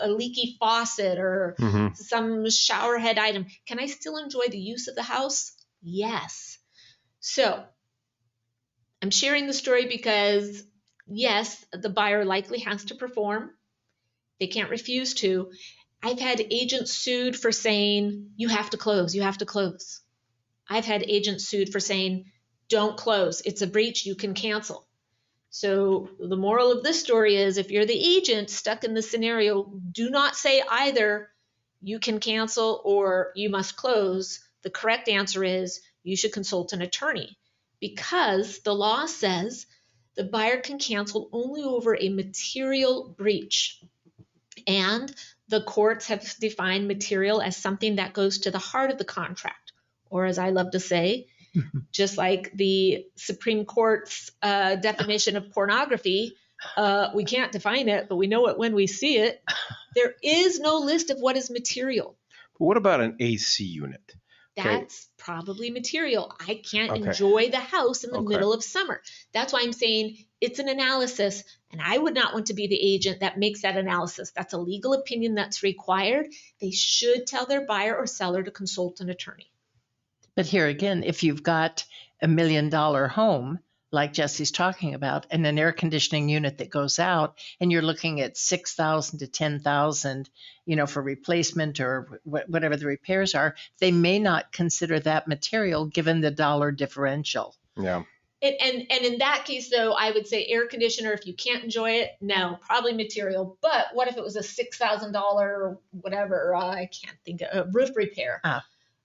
leaky faucet or some shower head item. Can I still enjoy the use of the house? Yes. So I'm sharing the story because, yes, the buyer likely has to perform. They can't refuse to. I've had agents sued for saying, you have to close, you have to close. I've had agents sued for saying, don't close. It's a breach, you can cancel. So the moral of this story is, if you're the agent stuck in this scenario, do not say either you can cancel or you must close. The correct answer is you should consult an attorney, because the law says the buyer can cancel only over a material breach. And the courts have defined material as something that goes to the heart of the contract, or as I love to say, just like the Supreme Court's definition of pornography, we can't define it, but we know it when we see it. There is no list of what is material. But what about an AC unit? That's probably material. I can't enjoy the house in the middle of summer. That's why I'm saying it's an analysis, and I would not want to be the agent that makes that analysis. That's a legal opinion that's required. They should tell their buyer or seller to consult an attorney. But here again, if you've got $1 million home, like Jesse's talking about, and an air conditioning unit that goes out, and you're looking at $6,000 to $10,000, for replacement or whatever the repairs are, they may not consider that material given the dollar differential. Yeah. And in that case, though, I would say air conditioner, if you can't enjoy it, no, probably material. But what if it was a $6,000 whatever, I can't think of, roof repair?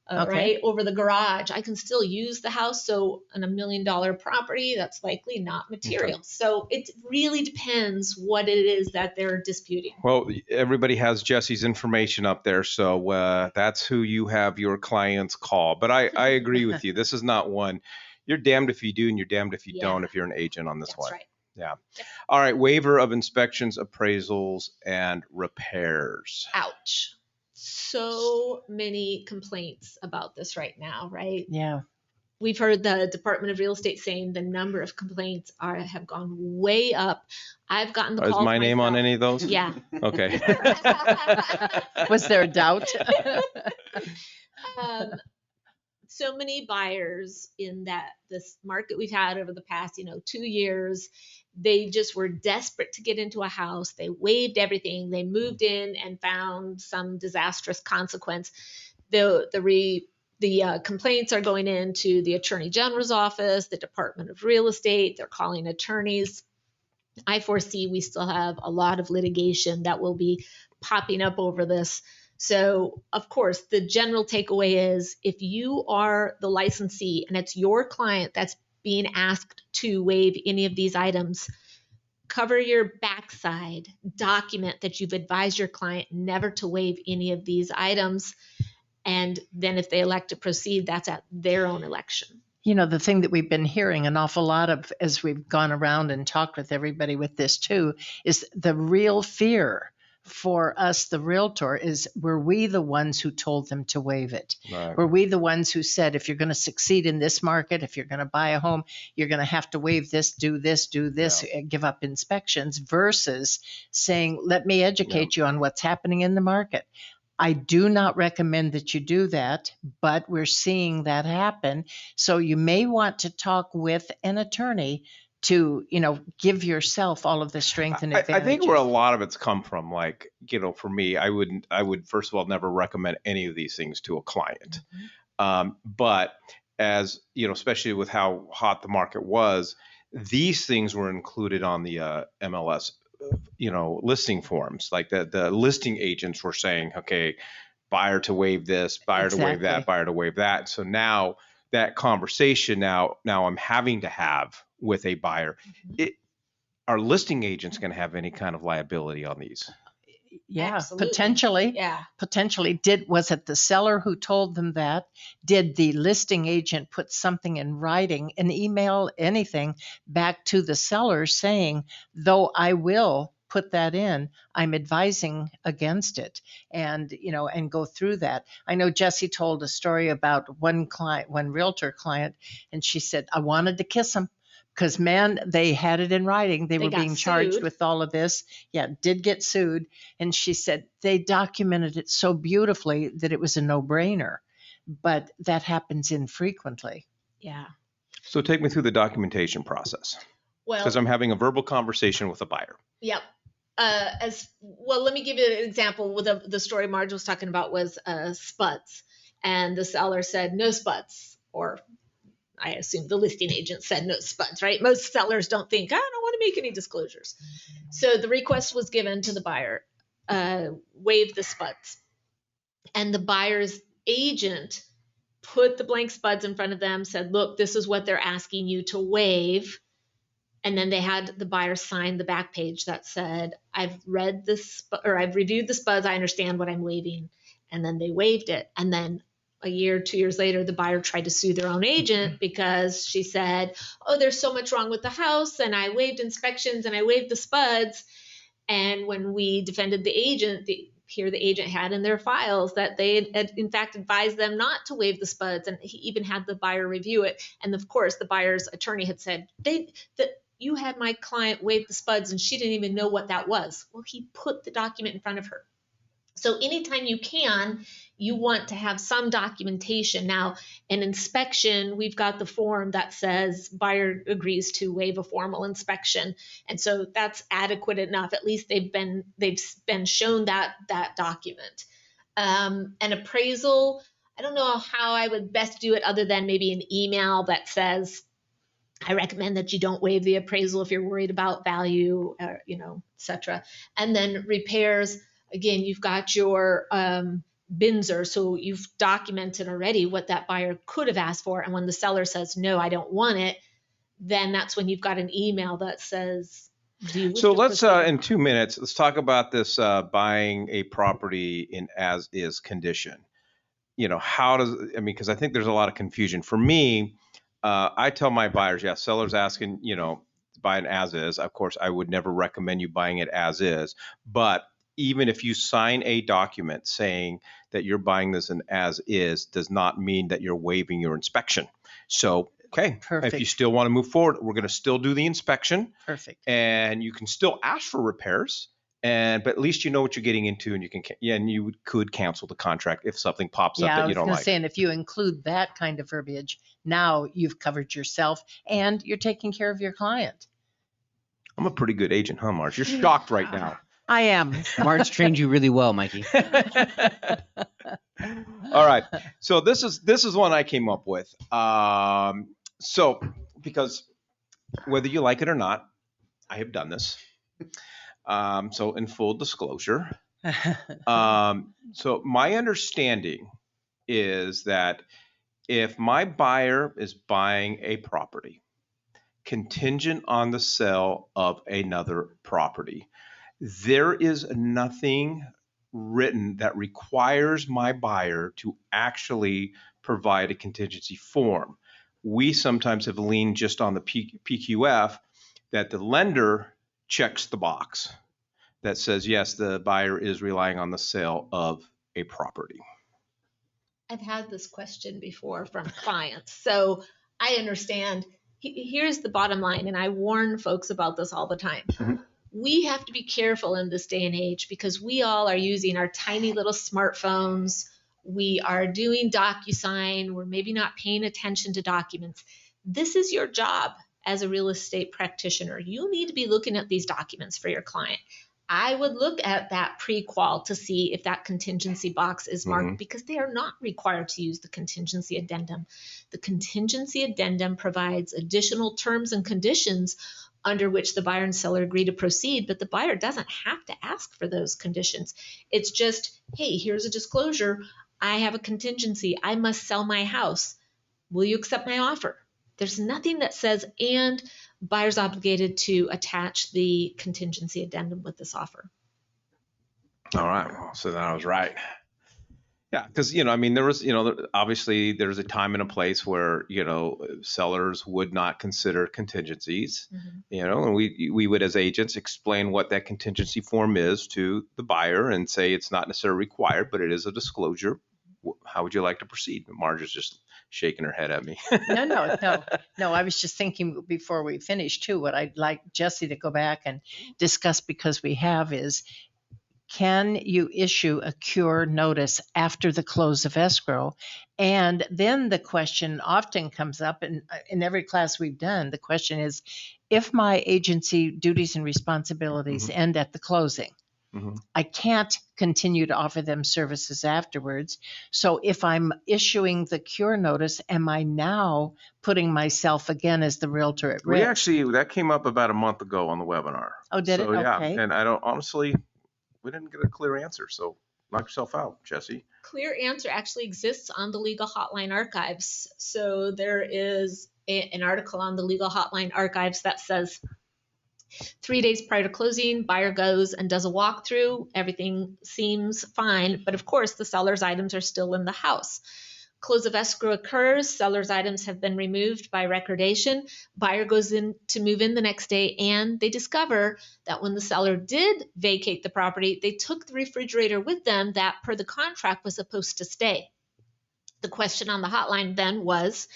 Right, over the garage, I can still use the house. So on $1 million property, that's likely not material. So it really depends what it is that they're disputing. Well, everybody has Jesse's information up there, so that's who you have your clients call. But I agree with you. This is not one. You're damned if you do, and you're damned if you don't if you're an agent on this one. That's right. Yeah. All right. Waiver of inspections, appraisals, and repairs. Ouch. So many complaints about this right now, right? Yeah. We've heard the Department of Real Estate saying the number of complaints have gone way up. I've gotten the calls. Is my name on any of those? Yeah. Okay. Was there a doubt? So many buyers in this market we've had over the past, 2 years, they just were desperate to get into a house. They waived everything. They moved in and found some disastrous consequence. The complaints are going into the Attorney General's office, the Department of Real Estate. They're calling attorneys. I foresee we still have a lot of litigation that will be popping up over this. So, of course, the general takeaway is if you are the licensee and it's your client that's being asked to waive any of these items, cover your backside, document that you've advised your client never to waive any of these items. And then if they elect to proceed, that's at their own election. You know, the thing that we've been hearing an awful lot of as we've gone around and talked with everybody with this too, is the real fear for us, the realtor, is were we the ones who told them to waive it? Right. Were we the ones who said, if you're going to succeed in this market, if you're going to buy a home, you're going to have to waive this, do this, give up inspections, versus saying, let me educate you on what's happening in the market. I do not recommend that you do that, but we're seeing that happen. So you may want to talk with an attorney to, give yourself all of the strength and advantages. I think where a lot of it's come from, like, for me, I would first of all never recommend any of these things to a client. But as, especially with how hot the market was, these things were included on the MLS listing forms. Like the listing agents were saying, okay, buyer to waive this, buyer to waive that, buyer to waive that. So now that conversation now I'm having to have with a buyer, are listing agents going to have any kind of liability on these? Yeah, Absolutely. potentially. Yeah. Potentially. Was it the seller who told them that? Did the listing agent put something in writing, an email, anything back to the seller saying, though I will put that in, I'm advising against it, and go through that. I know Jessie told a story about one realtor client, and she said, I wanted to kiss him. Because, man, they had it in writing. They were being charged with all of this. Yeah, did get sued. And she said they documented it so beautifully that it was a no-brainer. But that happens infrequently. Yeah. So take me through the documentation process. Well, because I'm having a verbal conversation with a buyer. Yep. As well, let me give you an example. With the story Marge was talking about was spuds. And the seller said no spuds, or I assume the listing agent said no spuds, right? Most sellers don't think, I don't want to make any disclosures. So the request was given to the buyer, waive the spuds. And the buyer's agent put the blank spuds in front of them, said, look, this is what they're asking you to waive. And then they had the buyer sign the back page that said, I've reviewed the spuds. I understand what I'm waiving. And then they waived it. And then a year, 2 years later, the buyer tried to sue their own agent because she said, oh, there's so much wrong with the house, and I waived inspections and I waived the spuds. And when we defended the agent, the agent had in their files that they had in fact advised them not to waive the spuds, and he even had the buyer review it. And of course, the buyer's attorney had said, that you had my client waive the spuds and she didn't even know what that was. Well, he put the document in front of her. So anytime you can, you want to have some documentation. Now, an inspection, we've got the form that says buyer agrees to waive a formal inspection. And so that's adequate enough. At least they've been shown that document. An appraisal, I don't know how I would best do it other than maybe an email that says, I recommend that you don't waive the appraisal if you're worried about value, et cetera. And then repairs, again, you've got your BINSR, so you've documented already what that buyer could have asked for. And when the seller says, no, I don't want it, then that's when you've got an email that says, so let's, in 2 minutes, let's talk about this buying a property in as-is condition. Because I think there's a lot of confusion. For me, I tell my buyers, seller's asking, to buy an as-is. Of course, I would never recommend you buying it as-is. But even if you sign a document saying that you're buying this in as-is, does not mean that you're waiving your inspection. So, okay, Perfect. If you still want to move forward, we're going to still do the inspection. Perfect. And you can still ask for repairs. But at least you know what you're getting into, and you could cancel the contract if something pops up that you don't like. And if you include that kind of verbiage, now you've covered yourself and you're taking care of your client. I'm a pretty good agent, huh, Marge? You're shocked right now. I am. Marge trained you really well, Mikey. All right. So this is one I came up with. So because whether you like it or not, I have done this. So in full disclosure, So my understanding is that if my buyer is buying a property contingent on the sale of another property, there is nothing written that requires my buyer to actually provide a contingency form. We sometimes have leaned just on the PQF that the lender checks the box that says, yes, the buyer is relying on the sale of a property. I've had this question before from clients, so I understand. Here's the bottom line, and I warn folks about this all the time. Mhm. We have to be careful in this day and age because we all are using our tiny little smartphones. We are doing DocuSign. We're maybe not paying attention to documents. This is your job as a real estate practitioner. You need to be looking at these documents for your client. I would look at that pre-qual to see if that contingency box is marked because they are not required to use the contingency addendum. The contingency addendum provides additional terms and conditions under which the buyer and seller agree to proceed, but the buyer doesn't have to ask for those conditions. It's just, hey, here's a disclosure. I have a contingency. I must sell my house. Will you accept my offer? There's nothing that says, and buyer's obligated to attach the contingency addendum with this offer. All right. Well, so then I was right. Yeah, because there was obviously there's a time and a place where sellers would not consider contingencies, and we would as agents explain what that contingency form is to the buyer and say it's not necessarily required, but it is a disclosure. How would you like to proceed? Marge is just shaking her head at me. No. I was just thinking before we finish too, what I'd like Jesse to go back and discuss because we have is, can you issue a cure notice after the close of escrow? And then the question often comes up in every class we've done. The question is, if my agency duties and responsibilities end at the closing, I can't continue to offer them services afterwards. So if I'm issuing the cure notice, am I now putting myself again as the realtor at risk? That came up about a month ago on the webinar. Oh, did it? Yeah, Okay. and I don't honestly. We didn't get a clear answer, so knock yourself out, Jesse. Clear answer actually exists on the Legal Hotline archives. So there is an article on the Legal Hotline archives that says 3 days prior to closing, buyer goes and does a walkthrough. Everything seems fine, but of course the seller's items are still in the house. Close of escrow occurs, seller's items have been removed by recordation, buyer goes in to move in the next day, and they discover that when the seller did vacate the property, they took the refrigerator with them that per the contract was supposed to stay. The question on the hotline then was,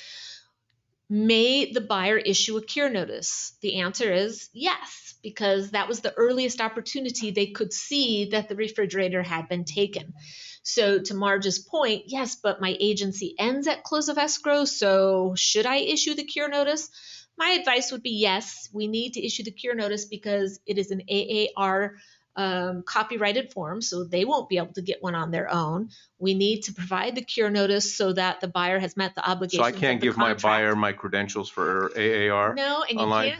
may the buyer issue a cure notice? The answer is yes, because that was the earliest opportunity they could see that the refrigerator had been taken. So to Marge's point, yes, but my agency ends at close of escrow, so should I issue the cure notice? My advice would be yes, we need to issue the cure notice because it is an AAR copyrighted form, so they won't be able to get one on their own. We need to provide the cure notice so that the buyer has met the obligations. So I can't give my buyer my credentials for AAR. No, and online?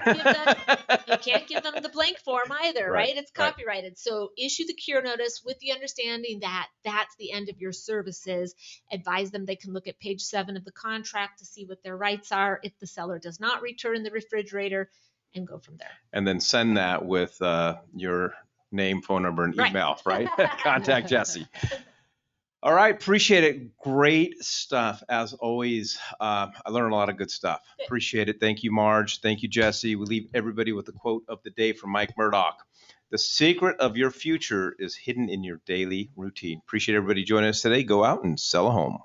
You can't give them the blank form either, right? It's copyrighted. Right. So issue the cure notice with the understanding that that's the end of your services. Advise them they can look at page 7 of the contract to see what their rights are if the seller does not return the refrigerator, and go from there. And then send that with your name, phone number, and email, right? Contact Jesse. All right, appreciate it. Great stuff as always. I learned a lot of good stuff. Good. Appreciate it. Thank you, Marge. Thank you, Jesse. We leave everybody with the quote of the day from Mike Murdoch. The secret of your future is hidden in your daily routine. Appreciate everybody joining us today. Go out and sell a home.